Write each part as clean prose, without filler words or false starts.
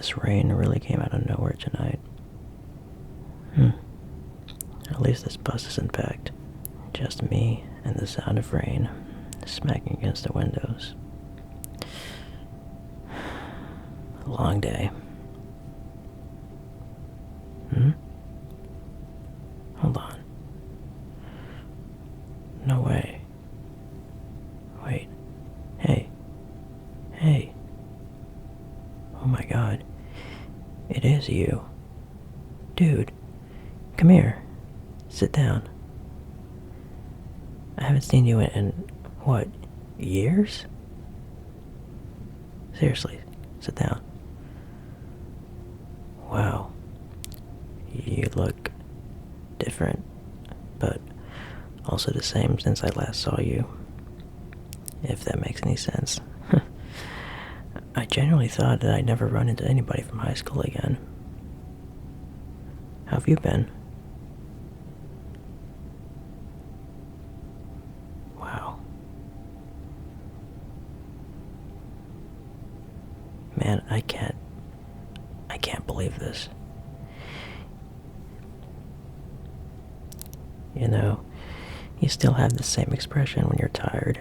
This rain really came out of nowhere tonight. At least this bus isn't packed. Just me and the sound of rain smacking against the windows. A long day. Hold on. No way. Wait. Hey. Hey. Oh my god. It is you. Dude. Come here. Sit down. I haven't seen you in what, years? Seriously, sit down. Wow. You look different, but also the same since I last saw you. If that makes any sense. I genuinely thought that I'd never run into anybody from high school again. How have you been? Wow. Man, I can't believe this. You know, you still have the same expression when you're tired.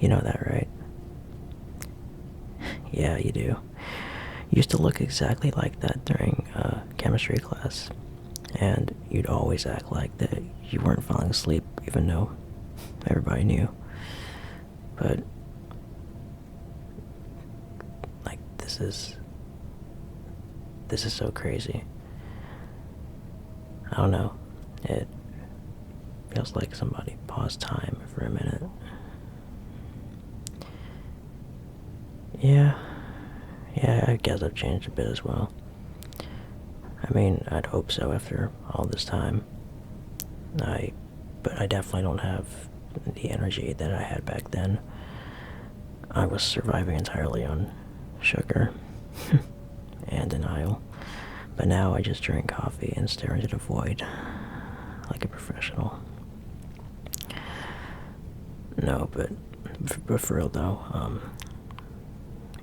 You know that, right? Yeah, you do. You used to look exactly like that during chemistry class. And you'd always act like that you weren't falling asleep, even though everybody knew. But, like, this is so crazy. I don't know. It feels like somebody paused time for a minute. Yeah, I guess I've changed a bit as well. I mean, I'd hope so after all this time. But I definitely don't have the energy that I had back then. I was surviving entirely on sugar and denial. But now I just drink coffee and stare into the void like a professional. No, but for real though,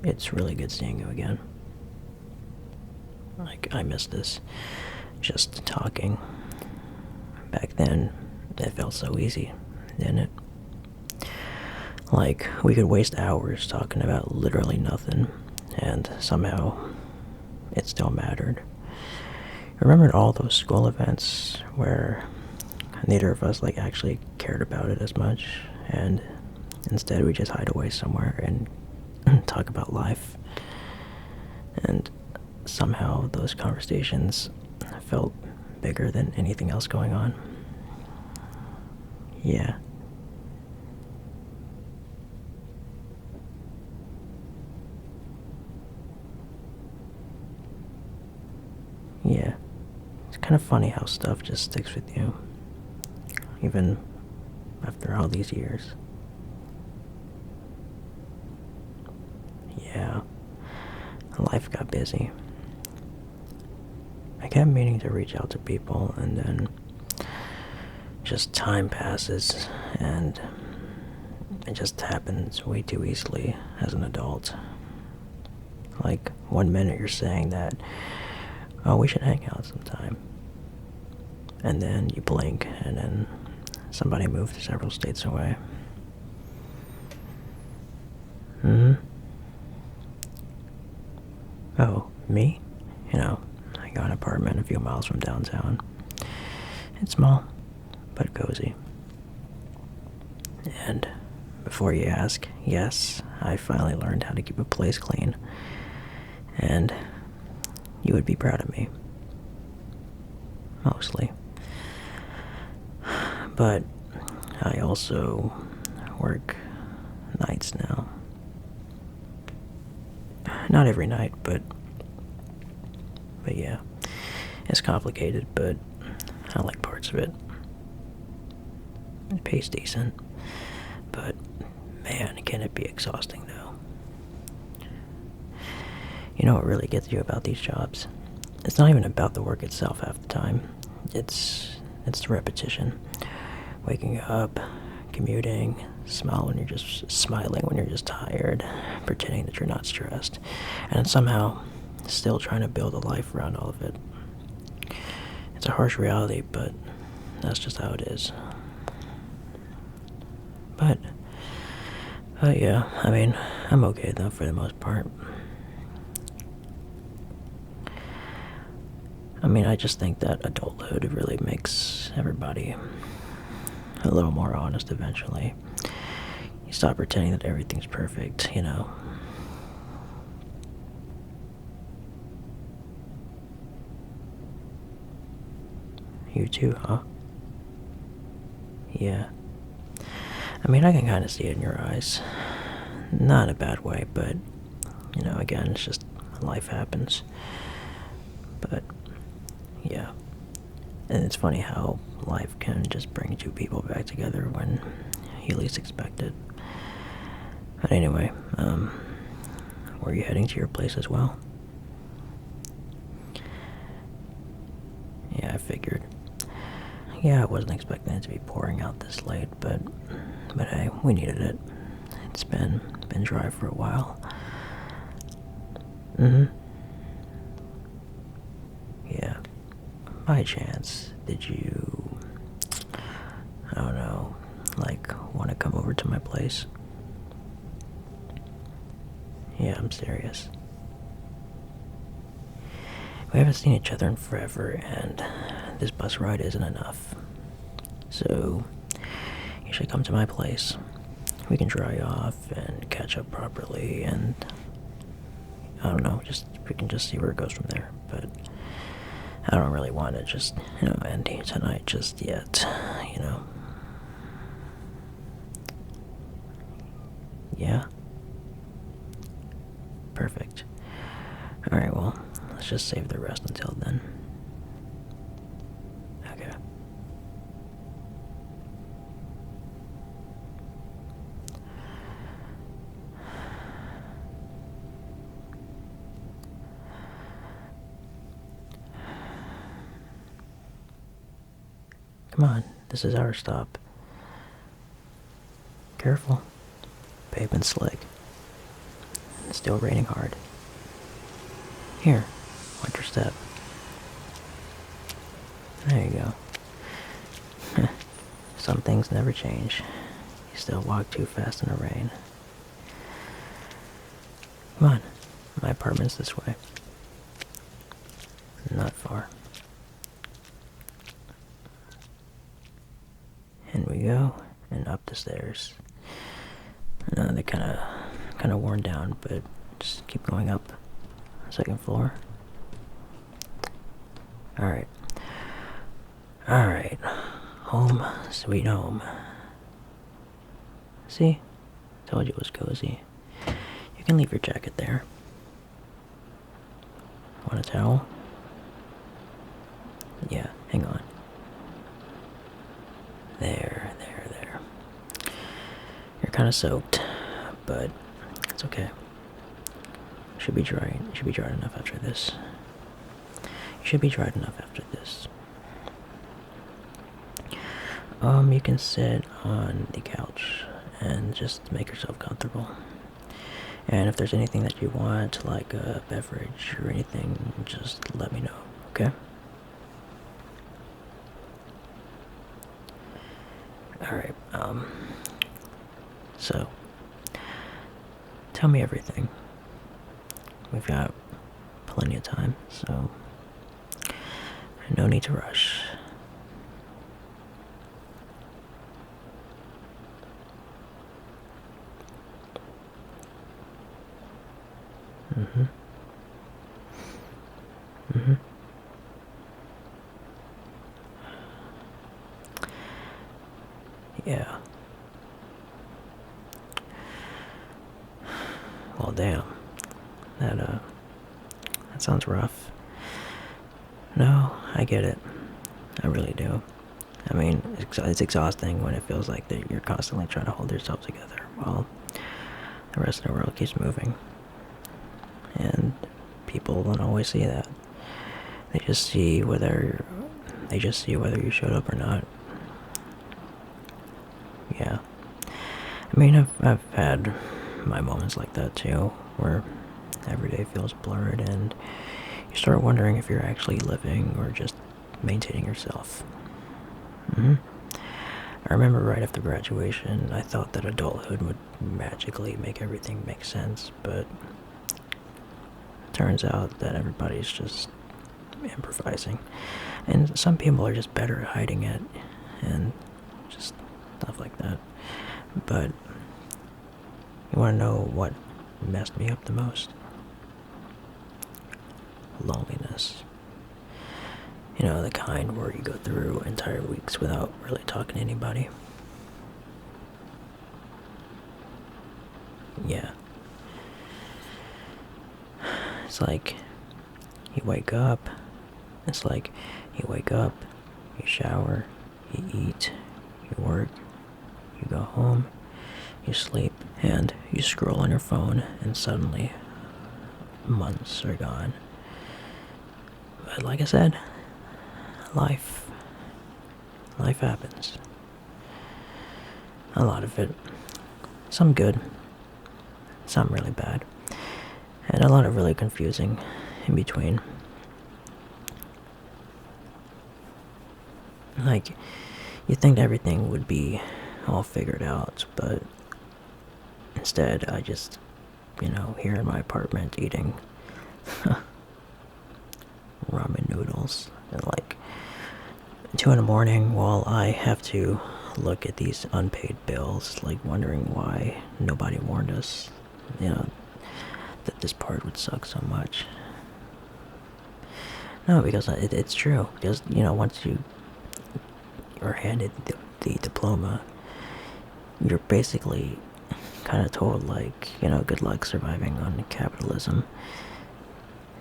it's really good seeing you again. Like, I miss this. Just talking. Back then, it felt so easy, didn't it? Like, we could waste hours talking about literally nothing, and somehow it still mattered. Remember all those school events where neither of us, like, actually cared about it as much, and instead we just hide away somewhere and talk about life. And somehow those conversations felt bigger than anything else going on. Yeah. Yeah. It's kind of funny how stuff just sticks with you, even after all these years. Yeah. Life got busy. I kept meaning to reach out to people, and then just time passes, and it just happens way too easily as an adult. Like, one minute you're saying that, oh, we should hang out sometime. And then you blink, and then somebody moved several states away. Oh, me? You know, I got an apartment a few miles from downtown. It's small, but cozy. And before you ask, yes, I finally learned how to keep a place clean. And you would be proud of me. Mostly. But I also work nights now. Not every night, but yeah. It's complicated, but I like parts of it. It pays decent, but man, can it be exhausting though. You know what really gets you about these jobs? It's not even about the work itself half the time. It's the repetition. Waking up, commuting, smiling when you're just tired, pretending that you're not stressed, and somehow still trying to build a life around all of it. It's a harsh reality, but that's just how it is. But yeah, I mean, I'm okay though for the most part. I mean, I just think that adulthood really makes everybody a little more honest eventually. You stop pretending that everything's perfect, you know. You too, huh? Yeah. I mean, I can kind of see it in your eyes. Not in a bad way, but, you know, again, it's just life happens. But, yeah. And it's funny how life can just bring two people back together when you least expect it. But anyway, were you heading to your place as well? Yeah, I figured. Yeah, I wasn't expecting it to be pouring out this late, but hey, we needed it. It's been dry for a while. Yeah. By chance, did you, I don't know, like, want to come over to my place? Yeah, I'm serious. We haven't seen each other in forever, and this bus ride isn't enough. So, you should come to my place. We can dry off and catch up properly, and I don't know, we can just see where it goes from there. But I don't really want to just, end tonight just yet, you know. Yeah? Perfect. Alright, well, let's just save the rest until then. Okay. Come on, this is our stop. Careful. Pavement's slick. It's still raining hard. Here, watch your step. There you go. Some things never change. You still walk too fast in the rain. Come on, my apartment's this way. Not far. In we go, and up the stairs. They're kind of worn down, but just keep going up. Second floor. Alright. Alright. Home, sweet home. See? Told you it was cozy. You can leave your jacket there. Want a towel? Yeah, hang on. There. You're kind of soaked, but it's okay. Should be dry. Should be dried enough after this. You should be dried enough after this. You can sit on the couch and just make yourself comfortable. And if there's anything that you want, like a beverage or anything, just let me know, okay? Alright, so, tell me everything. We've got plenty of time, so no need to rush. Yeah. Well, damn. That sounds rough. No, I get it. I really do. I mean, it's exhausting when it feels like that you're constantly trying to hold yourself together while the rest of the world keeps moving. And people don't always see that. They just see whether you showed up or not. Yeah. I mean, I've had my moments like that too, where Every day feels blurred, and you start wondering if you're actually living or just maintaining yourself. I remember right after graduation, I thought that adulthood would magically make everything make sense, but turns out that everybody's just improvising. And some people are just better at hiding it, and just stuff like that. But you want to know what messed me up the most? Loneliness. You know, the kind where you go through entire weeks without really talking to anybody. Yeah. It's like you wake up. It's like you wake up, you shower, you eat, you work, you go home, you sleep, and you scroll on your phone, and suddenly months are gone. But like I said, life happens. A lot of it. Some good, some really bad, and a lot of really confusing in between. Like, you think everything would be all figured out, but instead I just, here in my apartment eating ramen noodles at like 2 in the morning while I have to look at these unpaid bills, like wondering why nobody warned us, that this part would suck so much. No, because it's true. Because, once you are handed the diploma, you're basically kind of told, like, good luck surviving on capitalism.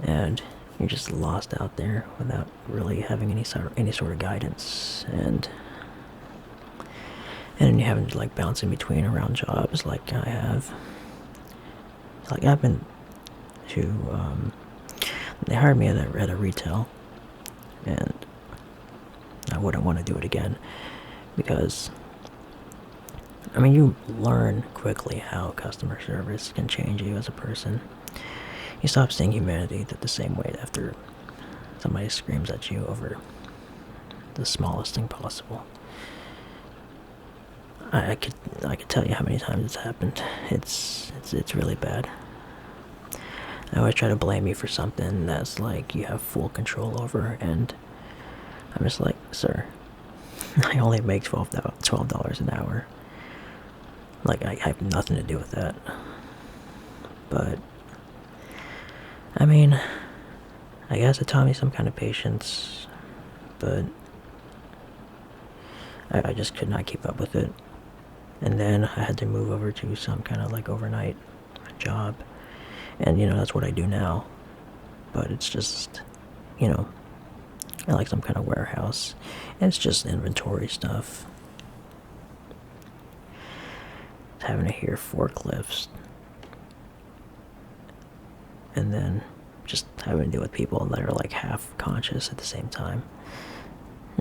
And you're just lost out there without really having any sort of guidance, and you having to like bounce in between around jobs like I have. Like I've been to they hired me at a retail, and I wouldn't want to do it again because you learn quickly how customer service can change you as a person. You stop seeing humanity the same way after somebody screams at you over the smallest thing possible. I could tell you how many times it's happened. It's really bad. I always try to blame you for something that's like you have full control over, and I'm just like, sir, I only make $12 an hour. Like, I have nothing to do with that. But I guess it taught me some kind of patience, but I just could not keep up with it. And then I had to move over to some kind of like overnight job. And, that's what I do now. But it's just, like some kind of warehouse. And it's just inventory stuff. Having to hear forklifts. And then just having to deal with people that are like half conscious at the same time.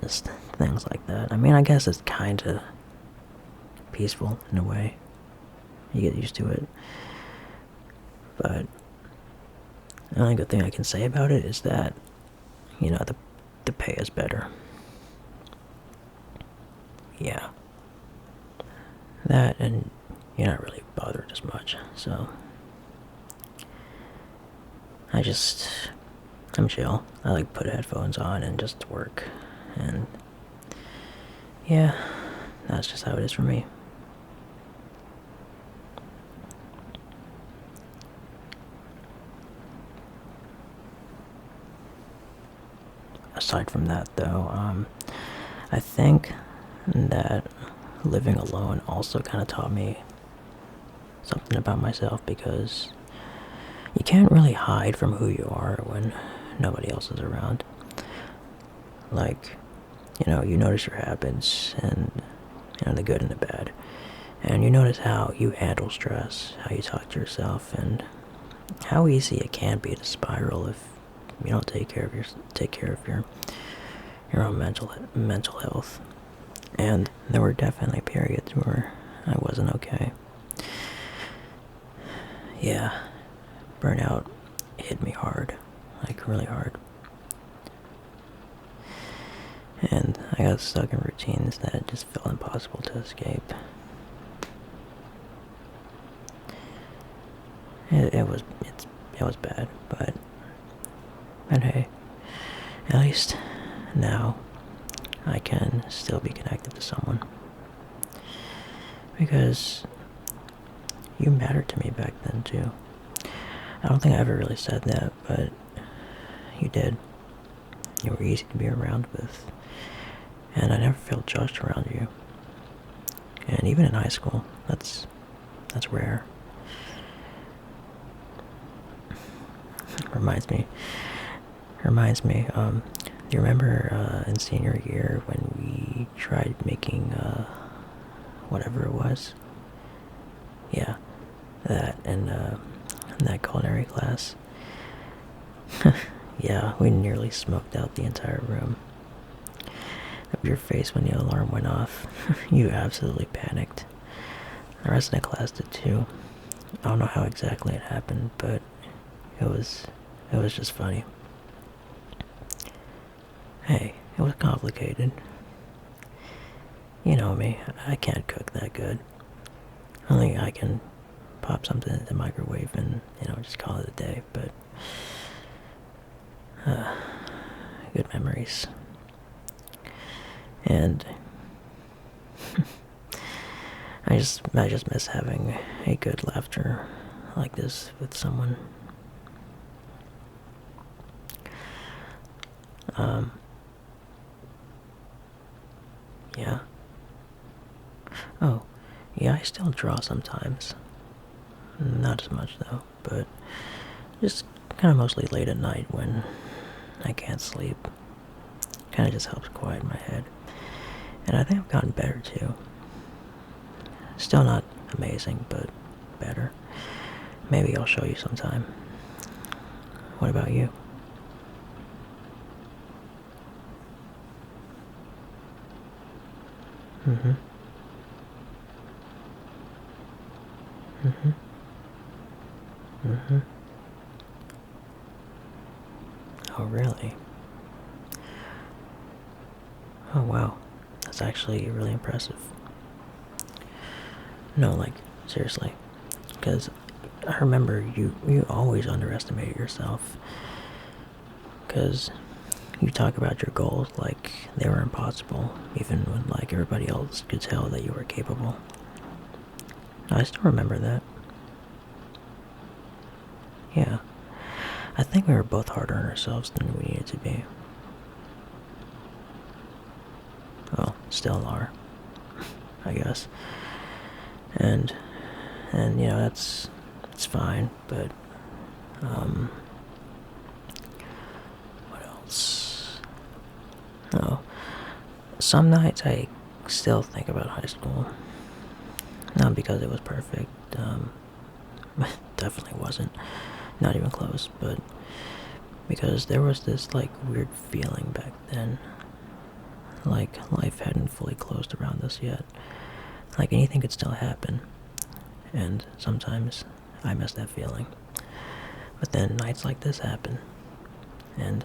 Just things like that. I guess it's kind of peaceful in a way. You get used to it. But the only good thing I can say about it is that, the pay is better. Yeah. That, and you're not really bothered as much, so I'm chill. I like put headphones on and just work, and yeah, that's just how it is for me. Aside from that, though, I think that living alone also kind of taught me something about myself, because you can't really hide from who you are when nobody else is around. Like, you notice your habits, and, the good and the bad. And you notice how you handle stress, how you talk to yourself, and how easy it can be to spiral if you don't take care of your own mental health. And there were definitely periods where I wasn't okay. Yeah, burnout hit me hard, like really hard. And I got stuck in routines that just felt impossible to escape. It was bad, but hey, at least now I can still be connected to someone. Because you mattered to me back then too. I don't think I ever really said that, but you did. You were easy to be around with. And I never felt judged around you. And even in high school, that's rare. Reminds me, do you remember in senior year when we tried making whatever it was? Yeah, that and that culinary class. Yeah, we nearly smoked out the entire room. Your face when the alarm went off. You absolutely panicked. The rest of the class did too. I don't know how exactly it happened, but it was just funny. Hey, it was complicated. You know me, I can't cook that good. Only I can pop something in the microwave and, just call it a day, but good memories. And I just miss having a good laughter like this with someone. Yeah. Oh, yeah, I still draw sometimes. Not as much though, but just kind of mostly late at night when I can't sleep. Kind of just helps quiet my head. And I think I've gotten better too. Still not amazing, but better. Maybe I'll show you sometime. What about you? Mm-hmm. Mm-hmm. Mm-hmm. Oh, really? Oh, wow. That's actually really impressive. No, like, seriously. Because I remember you always underestimated yourself. Because you talk about your goals like they were impossible, even when, like, everybody else could tell that you were capable. I still remember that. Yeah. I think we were both harder on ourselves than we needed to be. Well, still are, I guess. And that's it's fine, but what else? Oh, some nights I still think about high school. Not because it was perfect, definitely wasn't. Not even close, but because there was this, like, weird feeling back then. Like, life hadn't fully closed around us yet. Like, anything could still happen. And sometimes I miss that feeling. But then nights like this happen. And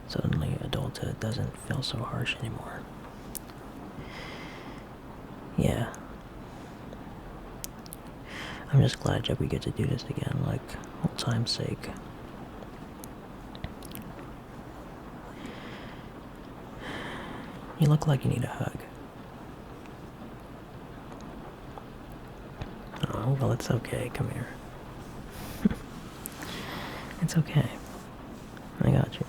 suddenly adulthood doesn't feel so harsh anymore. Yeah. I'm just glad that we get to do this again, like, old time's sake. You look like you need a hug. Oh, well, it's okay. Come here. It's okay. I got you.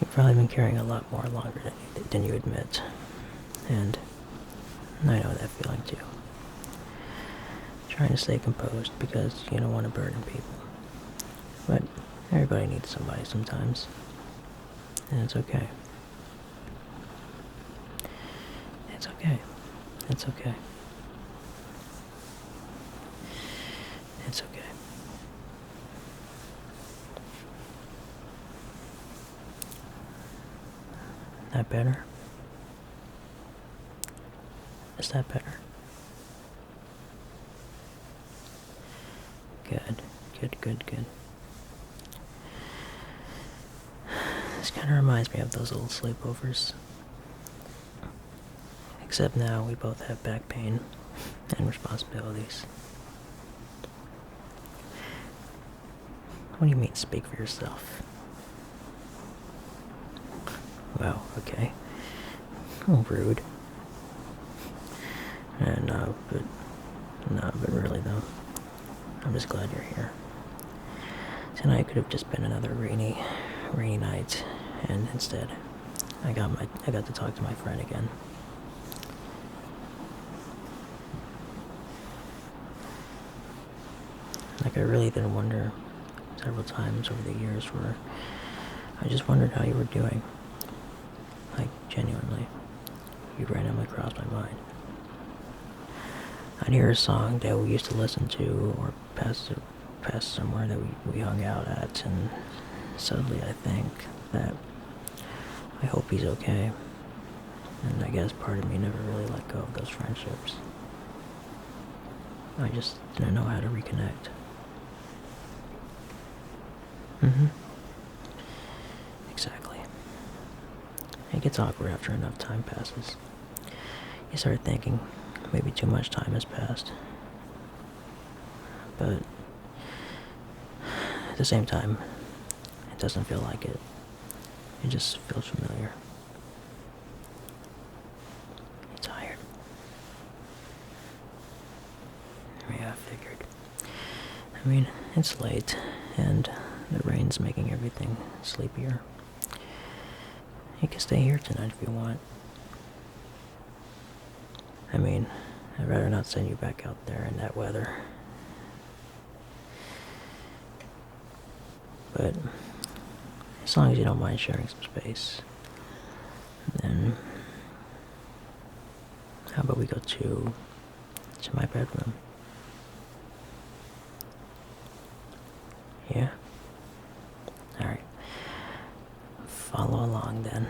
You've probably been carrying a lot more longer than you admit. And I know that feeling too. Trying to stay composed because you don't want to burden people. But everybody needs somebody sometimes. And it's okay. It's okay. It's okay. It's okay. That better? Is that better? Good. Good, good, good. This kind of reminds me of those old sleepovers. Except now we both have back pain and responsibilities. What do you mean, speak for yourself? Wow, okay. Oh, rude. No, but really though, I'm just glad you're here. Tonight could have just been another rainy night, and instead, I got to talk to my friend again. Like, I really did wonder several times over the years where I just wondered how you were doing. Like, genuinely. You'd randomly cross my mind. I'd hear a song that we used to listen to, or pass somewhere that we hung out at, and suddenly I think that I hope he's okay. And I guess part of me never really let go of those friendships. I just didn't know how to reconnect. Exactly. It gets awkward after enough time passes. You start thinking maybe too much time has passed. But at the same time, it doesn't feel like it. It just feels familiar. You're tired. Yeah, I figured. I mean, it's late, and the rain's making everything sleepier. You can stay here tonight if you want. I mean, I'd rather not send you back out there in that weather. But as long as you don't mind sharing some space, then how about we go to my bedroom? Yeah? Alright. Follow along then.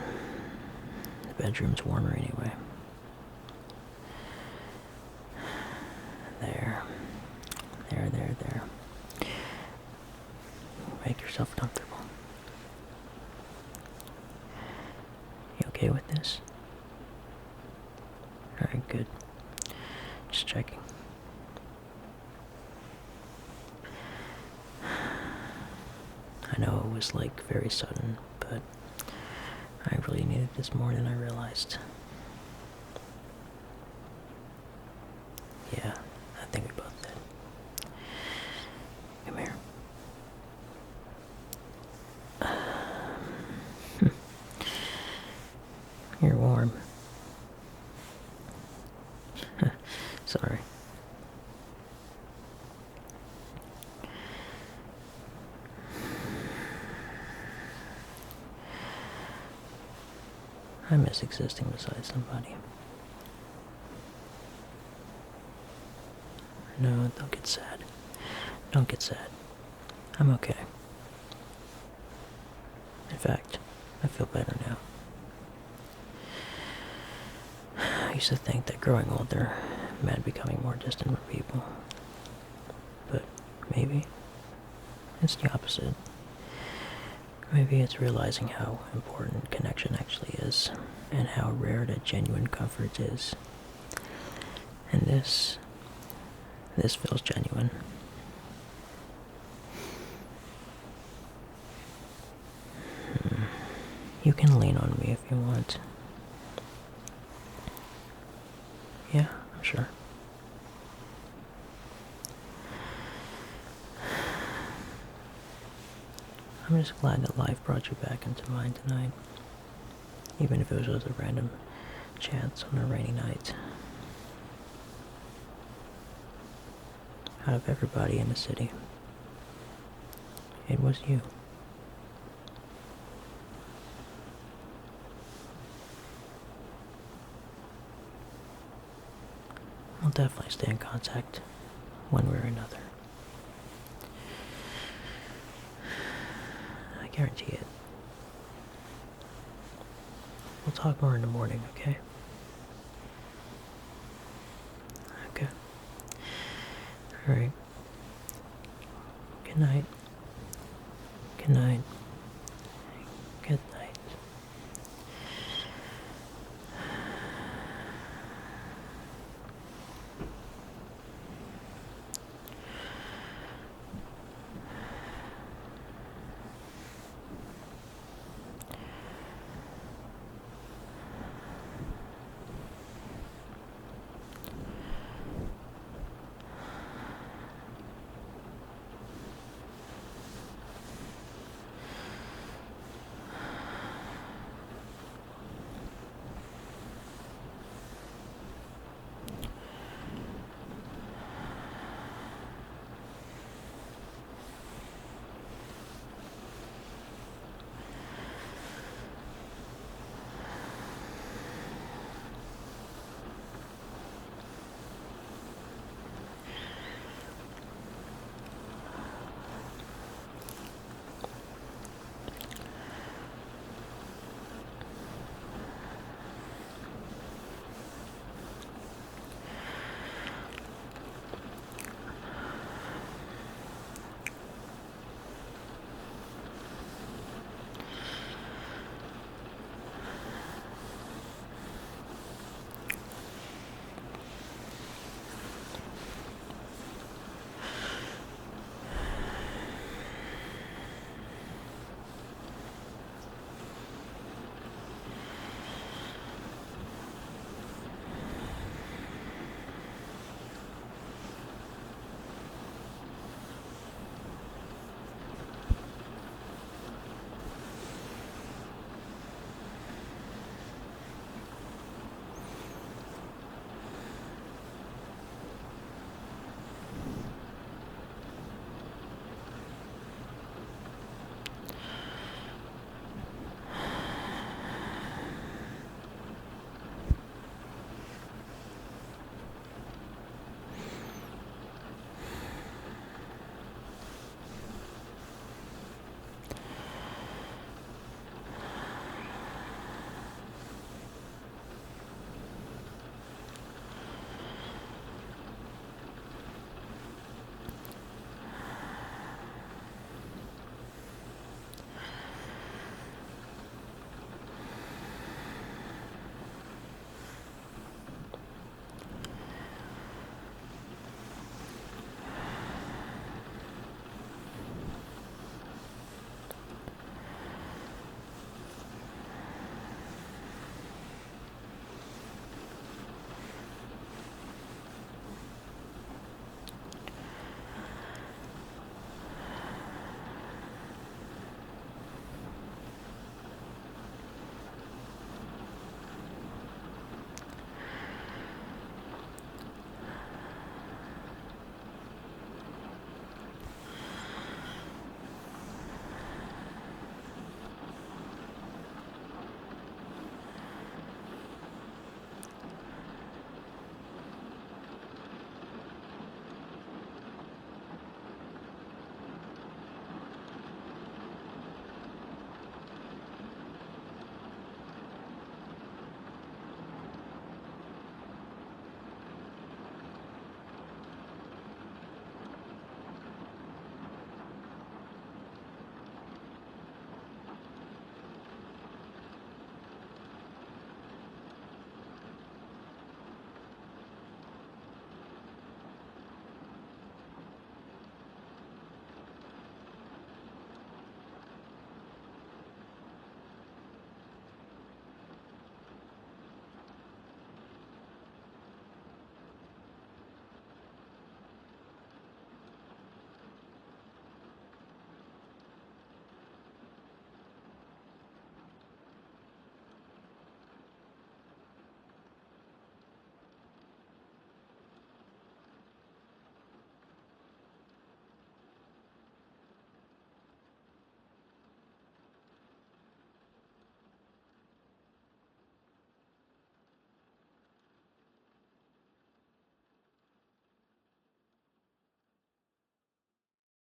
The bedroom's warmer anyway. There. Make yourself comfortable. You okay with this? Alright, good. Just checking. I know it was like very sudden, but I really needed this more than I realized. Yeah, I think we both did. Come here. You're warm. Sorry. I miss existing beside somebody. No, don't get sad. Don't get sad. I'm okay. In fact, I feel better now. I used to think that growing older meant becoming more distant from people. But maybe it's the opposite. Maybe it's realizing how important connection actually is, and how rare that genuine comfort is. And this feels genuine. You can lean on me if you want. Yeah, I'm sure. I'm just glad that life brought you back into mine tonight. Even if it was just a random chance on a rainy night. Out of everybody in the city, it was you. We'll definitely stay in contact one way or another. I guarantee it. We'll talk more in the morning, okay? Okay. Alright. Good Good night. Good night.